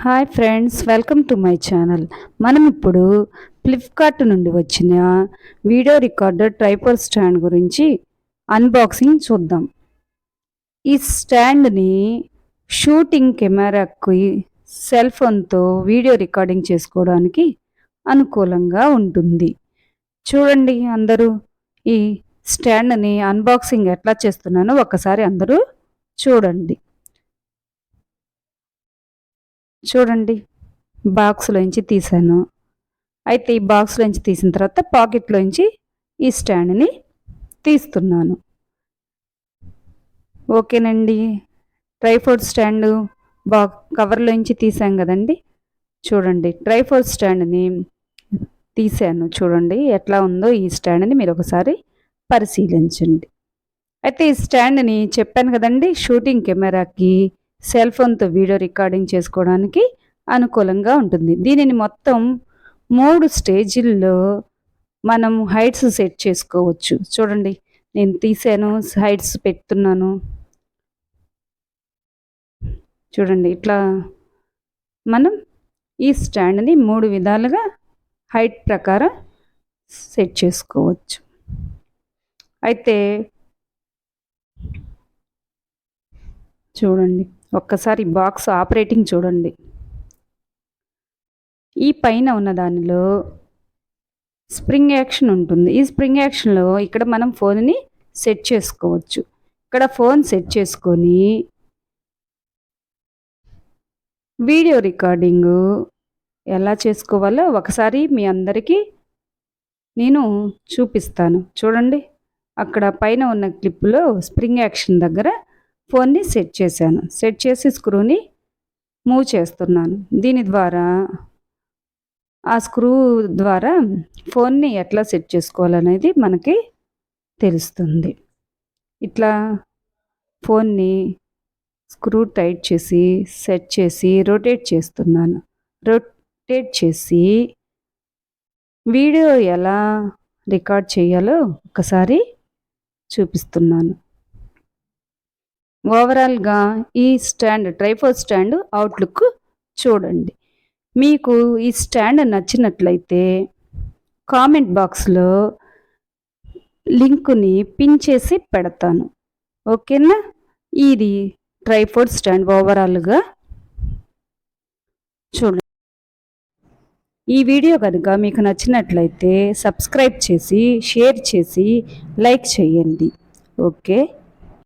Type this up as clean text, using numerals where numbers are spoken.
Hi friends, welcome to my channel. మనం ఇప్పుడు Flipkart నుండి వచ్చిన వీడియో రికార్డర్ ట్రైపాడ్ స్టాండ్ గురించి అన్బాక్సింగ్ చూద్దాం. ఈ స్టాండ్ని షూటింగ్ కెమెరాకి సెల్ ఫోన్తో వీడియో రికార్డింగ్ చేసుకోవడానికి అనుకూలంగా ఉంటుంది. చూడండి, అందరూ ఈ స్టాండ్ని అన్బాక్సింగ్ ఎట్లా చేస్తున్నానో ఒకసారి అందరూ చూడండి. చూడండి, బాక్స్లోంచి తీసాను. అయితే ఈ బాక్స్లోంచి తీసిన తర్వాత పాకెట్లోంచి ఈ స్టాండ్ని తీస్తున్నాను. ఓకేనండి, ట్రైపాడ్ స్టాండ్ కవర్లోంచి తీసాం కదండి. చూడండి, ట్రైపాడ్ స్టాండ్ని తీసాను. చూడండి ఎట్లా ఉందో ఈ స్టాండ్ని మీరు ఒకసారి పరిశీలించండి. అయితే ఈ స్టాండ్ని చెప్పాను కదండి, షూటింగ్ కెమెరాకి సెల్ ఫోన్తో వీడియో రికార్డింగ్ చేసుకోవడానికి అనుకూలంగా ఉంటుంది. దీనిని మొత్తం 3 స్టేజీల్లో మనం హైట్స్ సెట్ చేసుకోవచ్చు. చూడండి, నేను తీసాను, హైట్స్ పెడుతున్నాను. చూడండి, ఇట్లా మనం ఈ స్టాండ్ని 3 విధాలుగా హైట్ ప్రకారం సెట్ చేసుకోవచ్చు. అయితే చూడండి, ఒక్కసారి బాక్స్ ఆపరేటింగ్ చూడండి. ఈ పైన ఉన్న దానిలో స్ప్రింగ్ యాక్షన్ ఉంటుంది. ఈ స్ప్రింగ్ యాక్షన్లో ఇక్కడ మనం ఫోన్ని సెట్ చేసుకోవచ్చు. ఇక్కడ ఫోన్ సెట్ చేసుకొని వీడియో రికార్డింగు ఎలా చేసుకోవాలో ఒకసారి మీ అందరికీ నేను చూపిస్తాను. చూడండి, అక్కడ పైన ఉన్న క్లిప్లో స్ప్రింగ్ యాక్షన్ దగ్గర ఫోన్ని సెట్ చేశాను. సెట్ చేసి స్క్రూని మూవ్ చేస్తున్నాను. దీని ద్వారా ఆ స్క్రూ ద్వారా ఫోన్ని ఎట్లా సెట్ చేసుకోవాలనేది మనకి తెలుస్తుంది. ఇట్లా ఫోన్ని స్క్రూ టైట్ చేసి సెట్ చేసి రొటేట్ చేస్తున్నాను. రొటేట్ చేసి వీడియో ఎలా రికార్డ్ చేయాలో ఒకసారి చూపిస్తున్నాను. ఓవరాల్గా ఈ స్టాండ్ ట్రైపాడ్ స్టాండ్ అవుట్లుక్ చూడండి. మీకు ఈ స్టాండ్ నచ్చినట్లయితే కామెంట్ బాక్స్లో లింకుని పిన్ చేసి పెడతాను. ఓకేనా? ఇది ట్రైపాడ్ స్టాండ్ ఓవరాల్గా చూడండి. ఈ వీడియో కనుక మీకు నచ్చినట్లయితే సబ్స్క్రైబ్ చేసి షేర్ చేసి లైక్ చేయండి. ఓకే.